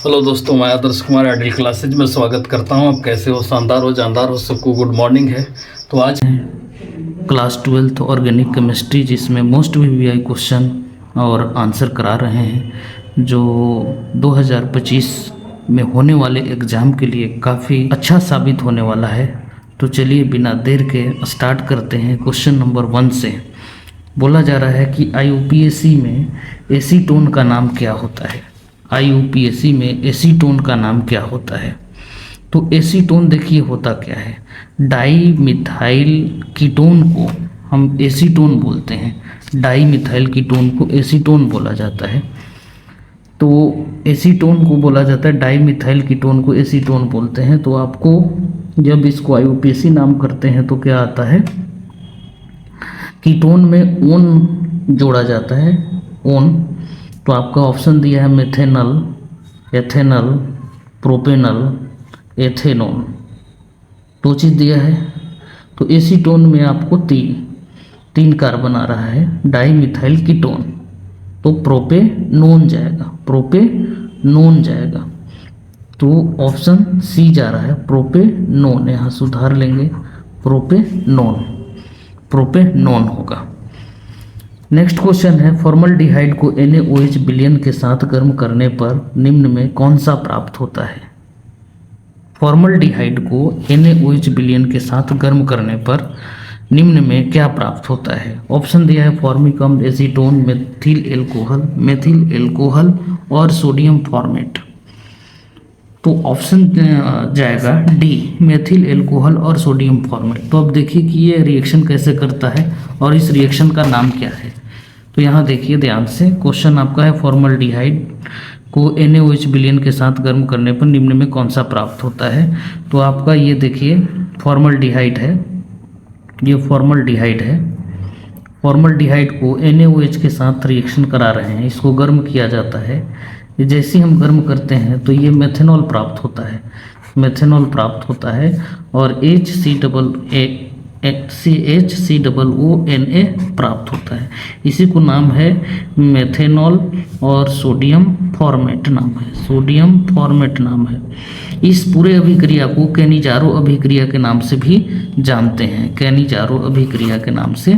Hello दोस्तों, मैं Adarsh Kumar ideal classes में स्वागत करता हूं। आप कैसे हो? शानदार हो, जानदार हो, सबको गुड मॉर्निंग है। तो आज क्लास 12th ऑर्गेनिक केमिस्ट्री, जिसमें मोस्ट वीवीआई क्वेश्चन और आंसर करा रहे हैं, जो 2025 में होने वाले एग्ज़ाम के लिए काफ़ी अच्छा साबित होने वाला है। तो चलिए बिना देर के स्टार्ट करते हैं। क्वेश्चन नंबर 1 से बोला जा रहा है कि आईयूपीएसी में एसीटोन का नाम क्या होता है। आईयूपीएसी में एसीटोन का नाम क्या होता है? तो एसीटोन देखिए होता क्या है। डाई मिथाइल कीटोन को हम एसीटोन बोलते हैं। डाई मिथाइल कीटोन को एसीटोन बोला जाता है। तो एसीटोन को बोला जाता है, डाई मिथाइल कीटोन को एसीटोन बोलते हैं। तो आपको जब इसको आईयूपीएसी नाम करते हैं तो क्या आता है? कीटोन में ओन जोड़ा जाता है, ओन। तो आपका ऑप्शन दिया है मेथेनल, एथेनल, प्रोपेनल, एथेनोन, दो चीज़ दिया है। तो एसीटोन में आपको तीन कार्बन आ रहा है, डाई मिथाइल कीटोन। तो प्रोपेनोन जाएगा, प्रोपेनोन जाएगा। तो ऑप्शन सी जा रहा है, प्रोपेनोन। यहाँ सुधार लेंगे, प्रोपेनोन, प्रोपेनोन होगा। नेक्स्ट क्वेश्चन है, फॉर्मल्डिहाइड को NaOH विलयन के साथ गर्म करने पर निम्न में कौन सा प्राप्त होता है? फॉर्मल्डिहाइड को NaOH विलयन के साथ गर्म करने पर निम्न में क्या प्राप्त होता है? ऑप्शन दिया है फॉर्मिक अम्ल, एसीटोन, मेथिल एल्कोहल और सोडियम फॉर्मेट। तो ऑप्शन जाएगा डी, मेथिल एल्कोहल और सोडियम फॉर्मेट। तो अब देखिए कि ये रिएक्शन कैसे करता है और इस रिएक्शन का नाम क्या है। तो यहाँ देखिए ध्यान से, क्वेश्चन आपका है फॉर्मल्डिहाइड को NaOH विलयन के साथ गर्म करने पर निम्न में कौन सा प्राप्त होता है। तो आपका ये देखिए फॉर्मल्डिहाइड है, ये फॉर्मल्डिहाइड है। फॉर्मल्डिहाइड को NaOH के साथ रिएक्शन करा रहे हैं, इसको गर्म किया जाता है। जैसे ही हम गर्म करते हैं तो ये मेथेनॉल प्राप्त होता है, मेथेनॉल प्राप्त होता है और HCOONA प्राप्त होता है। इसी को नाम है मेथेनॉल और सोडियम फॉर्मेट नाम है, सोडियम फॉर्मेट नाम है। इस पूरे अभिक्रिया को कैनिजारो अभिक्रिया के नाम से भी जानते हैं, कैनिजारो अभिक्रिया के नाम से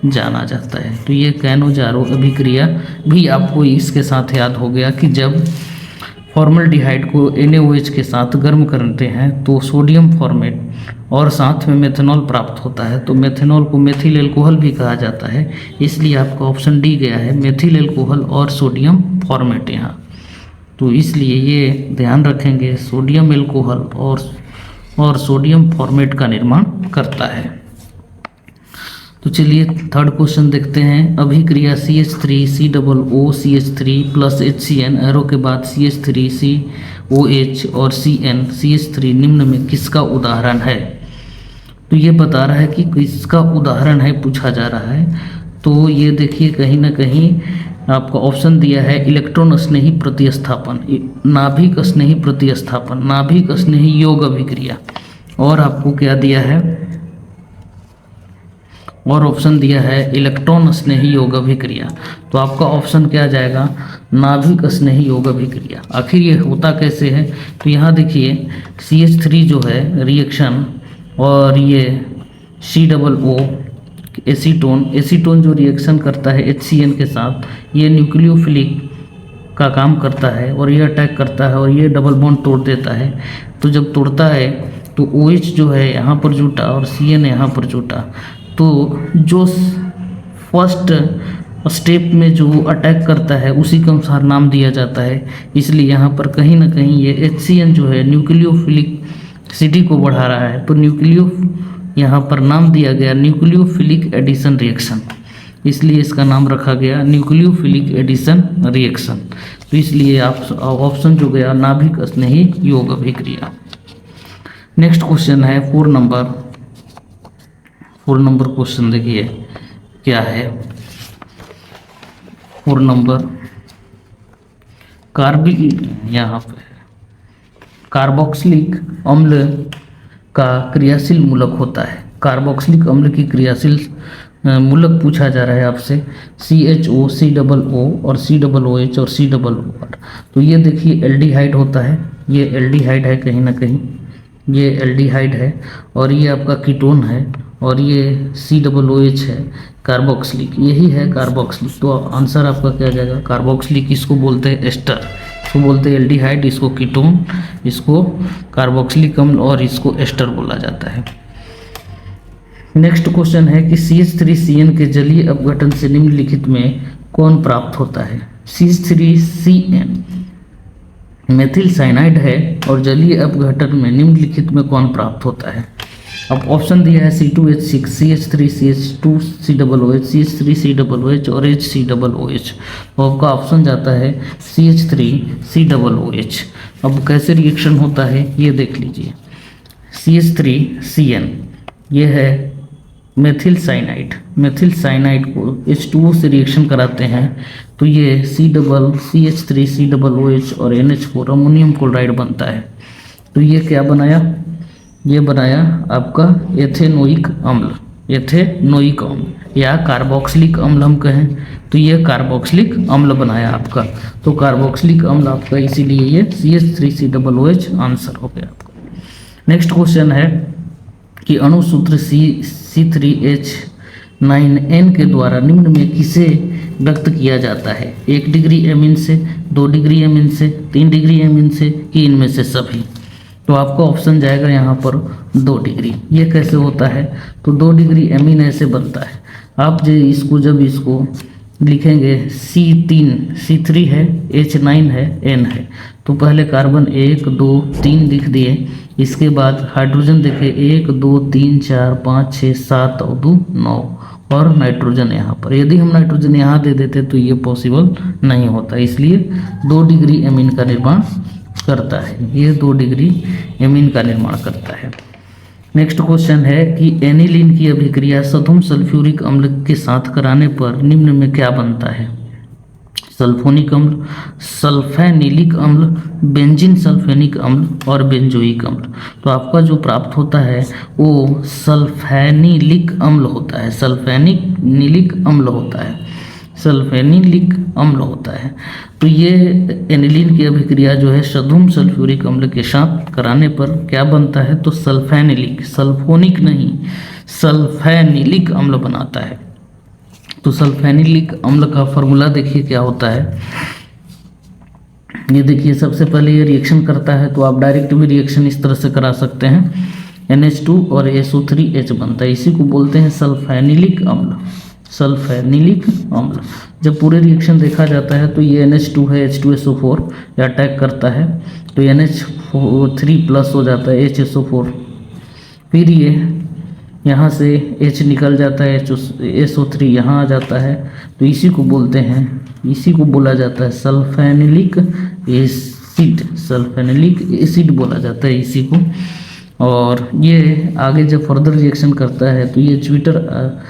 जाना जाता है। तो ये कैनिजारो अभिक्रिया भी आपको इसके साथ याद हो गया कि जब फॉर्मल्डिहाइड को NaOH के साथ गर्म करते हैं तो सोडियम फॉर्मेट और साथ में मेथेनॉल प्राप्त होता है। तो मेथेनॉल को मेथिल एल्कोहल भी कहा जाता है, इसलिए आपका ऑप्शन डी गया है, मेथिल एल्कोहल और सोडियम फॉर्मेट यहाँ। तो इसलिए ये ध्यान रखेंगे, सोडियम एल्कोहल और सोडियम फॉर्मेट का निर्माण करता है। तो चलिए थर्ड क्वेश्चन देखते हैं। अभिक्रिया CH3COOCH3 प्लस HCN एरो के बाद CH3COH और CnCH3 निम्न में किसका उदाहरण है? तो ये बता रहा है कि किसका उदाहरण है, पूछा जा रहा है। तो ये देखिए कहीं ना कहीं आपका ऑप्शन दिया है इलेक्ट्रॉन स्नेही प्रतिस्थापन, नाभिक स्नेही प्रतिस्थापन, नाभिक स्नेही योग अभिक्रिया। और आपको क्या दिया है? और ऑप्शन दिया है इलेक्ट्रॉन स्नेही योग अभिक्रिया। तो आपका ऑप्शन क्या जाएगा? नाभिक स्नेही योग अभिक्रिया। आखिर ये होता कैसे है? तो यहाँ देखिए CH3 जो है रिएक्शन और ये COO एसीटोन, एसीटोन जो रिएक्शन करता है HCN के साथ, ये न्यूक्लियोफिलिक का काम करता है और ये अटैक करता है और ये डबल बॉन्ड तोड़ देता है। तो जब तोड़ता है तो OH जो है यहाँ पर जुटा और CN यहाँ पर जुटा। तो जो फर्स्ट स्टेप में जो अटैक करता है उसी के अनुसार नाम दिया जाता है। इसलिए यहाँ पर कहीं ना कहीं ये HCN जो है न्यूक्लियोफिलिक सिटी को बढ़ा रहा है। तो यहाँ पर नाम दिया गया न्यूक्लियोफिलिक एडिशन रिएक्शन, इसलिए इसका नाम रखा गया न्यूक्लियोफिलिक एडिशन रिएक्शन। तो इसलिए आप ऑप्शन जो गया नाभिक स्नेही योग अभिक्रिया। नेक्स्ट क्वेश्चन है 4 नंबर क्वेश्चन देखिए क्या है। 4 नंबर यहाँ पे कार्बोक्सिलिक अम्ल का क्रियाशील मूलक होता है। कार्बोक्सिलिक अम्ल की क्रियाशील मूलक पूछा जा रहा है आपसे CHO, COO और COOH और COOR। तो ये देखिए एल्डिहाइड होता है, ये एल्डिहाइड है कहीं ना कहीं, ये एल्डिहाइड है और ये आपका कीटोन है और ये COOH है कार्बोक्सिलिक, यही है कार्बोक्सिलिक। तो आंसर आपका क्या आ जाएगा? कार्बोक्सिलिक इसको बोलते हैं एस्टर, इसको बोलते हैं एल्डिहाइड, इसको कीटोन, इसको कार्बोक्सिलिक अम्ल और इसको एस्टर बोला जाता है। नेक्स्ट क्वेश्चन है कि CH3CN के जलीय अपघटन से निम्नलिखित में कौन प्राप्त होता है? CH3CN मेथिल साइनाइड है और जलीय अपघटन में निम्नलिखित में कौन प्राप्त होता है? अब ऑप्शन दिया है C2H6, CH3CH2 COOH, CH3COOH और HCOOH। तो आपका ऑप्शन जाता है CH3COOH। अब कैसे रिएक्शन होता है ये देख लीजिए। CH3CN ये है मेथिल साइनाइड, मेथिल साइनाइड को H2O से रिएक्शन कराते हैं तो ये CH3COOH और NH4 अमोनियम क्लोराइड बनता है। तो ये क्या बनाया? ये बनाया आपका एथेनोइक अम्ल, एथेनोइक अम्ल या कार्बोक्सिलिक अम्ल हम कहें तो ये कार्बोक्सिलिक अम्ल बनाया आपका। तो कार्बोक्सिलिक अम्ल आपका, इसीलिए ये CH3COOH आंसर हो गया आपका। नेक्स्ट क्वेश्चन है कि अणुसूत्र C3H9N के द्वारा निम्न में किसे व्यक्त किया जाता है? 1 डिग्री एमिन से, 2 डिग्री एमिन से, 3 डिग्री एमिन से, कि इनमें से सभी? तो आपका ऑप्शन जाएगा यहाँ पर 2 डिग्री। ये कैसे होता है? तो 2 डिग्री एमिन ऐसे बनता है, आप जो इसको जब इसको लिखेंगे C3 है, H9 है, N है, तो पहले कार्बन 1 2 3 लिख दिए, इसके बाद हाइड्रोजन देखे 1 2 3 4 5 6 7 और 2 9 और नाइट्रोजन यहाँ पर। यदि हम नाइट्रोजन यहाँ दे देते तो ये पॉसिबल नहीं होता, इसलिए 2 डिग्री एमीन का निर्माण करता है, ये 2 डिग्री एमीन का निर्माण करता है। नेक्स्ट क्वेश्चन है कि एनिलीन की अभिक्रिया सधुम सल्फ्यूरिक अम्ल के साथ कराने पर निम्न में क्या बनता है? सल्फोनिक अम्ल, सल्फेनिलिक अम्ल, बेंजीन सल्फेनिक अम्ल और बेंजोइक अम्ल। तो आपका जो प्राप्त होता है वो सल्फेनिलिक अम्ल होता है, सल्फेनिलिक अम्ल होता है, सल्फेनिलिक अम्ल होता है। तो ये एनिलीन की अभिक्रिया जो है सधुम सल्फ्यूरिक अम्ल के साथ कराने पर क्या बनता है? तो सल्फेनिलिक, सल्फोनिक नहीं, सल्फेनिलिक अम्ल बनाता है। तो सल्फेनिलिक अम्ल का फॉर्मूला देखिए क्या होता है। ये देखिए सबसे पहले ये रिएक्शन करता है, तो आप डायरेक्ट भी रिएक्शन इस तरह से करा सकते हैं, NH2 और SO3H बनता है, इसी को बोलते हैं सल्फेनिलिक अम्ल, सल्फेनिलिक अम्ल। जब पूरे रिएक्शन देखा जाता है तो ये NH2 है, H2SO4 या अटैक करता है तो NH3 प्लस हो जाता है HSO4, फिर ये यहाँ से H निकल जाता है, SO3 यहाँ आ जाता है, तो इसी को बोलते हैं, इसी को बोला जाता है सल्फेनिलिक एसिड, सल्फेनिलिक एसिड बोला जाता है इसी को। और ये आगे जब फर्दर रिएक्शन करता है तो ये ज्विटर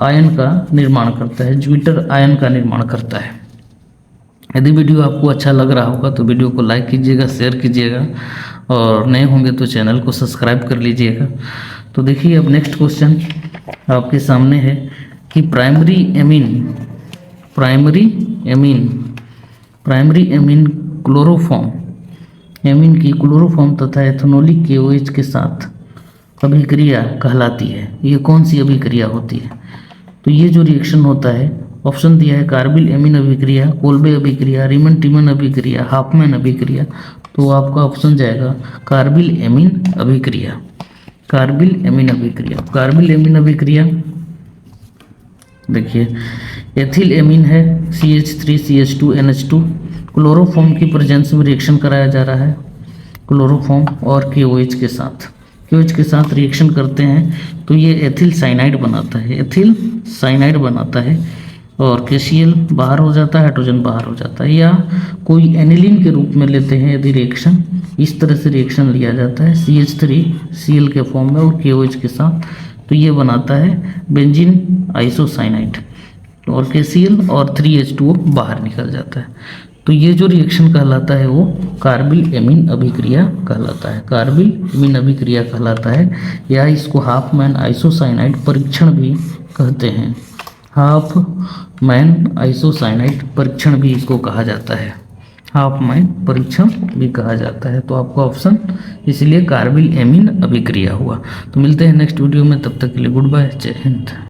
आयन का निर्माण करता है, ज्विटर आयन का निर्माण करता है। यदि वीडियो आपको अच्छा लग रहा होगा तो वीडियो को लाइक कीजिएगा, शेयर कीजिएगा और नए होंगे तो चैनल को सब्सक्राइब कर लीजिएगा। तो देखिए अब नेक्स्ट क्वेश्चन आपके सामने है कि प्राइमरी एमीन क्लोरोफॉर्म, एमीन की क्लोरोफॉर्म तथा एथेनोलिक KOH के साथ अभिक्रिया कहलाती है। ये कौन सी अभिक्रिया होती है? तो ये जो रिएक्शन होता है, ऑप्शन दिया है कार्बिल एमीन अभिक्रिया, कोल्बे अभिक्रिया, रीमन टीमन अभिक्रिया, हाफमैन अभिक्रिया। तो आपका ऑप्शन जाएगा कार्बिल एमीन अभिक्रिया, कार्बिल एमीन अभिक्रिया। कार्बिल एमीन अभिक्रिया देखिए एथिल एमीन है CH3CH2NH2, क्लोरोफॉर्म की प्रेजेंस में रिएक्शन कराया जा रहा है, क्लोरोफॉर्म और KOH के साथ, KOH के साथ रिएक्शन करते हैं तो ये एथिल साइनाइड बनाता है, एथिल साइनाइड बनाता है और KCl बाहर हो जाता है, हाइड्रोजन बाहर हो जाता है। या कोई एनिलीन के रूप में लेते हैं यदि रिएक्शन, इस तरह से रिएक्शन लिया जाता है CH3Cl के फॉर्म में और KOH के साथ, तो ये बनाता है बेंजीन आइसोसाइनाइड और KCl और 3H2O बाहर निकल जाता है। तो ये जो रिएक्शन कहलाता है वो कार्बिल एमीन अभिक्रिया कहलाता है, कार्बिल एमीन अभिक्रिया कहलाता है, या इसको हाफमैन आइसोसाइनाइड परीक्षण भी कहते हैं। हाफ मैन आइसोसाइनाइड परीक्षण भी इसको कहा जाता है, हाफ मैन परीक्षण भी कहा जाता है। तो आपका ऑप्शन इसलिए कार्बिल एमीन अभिक्रिया हुआ। तो मिलते हैं नेक्स्ट वीडियो में, तब तक के लिए गुड बाय, जय हिंद।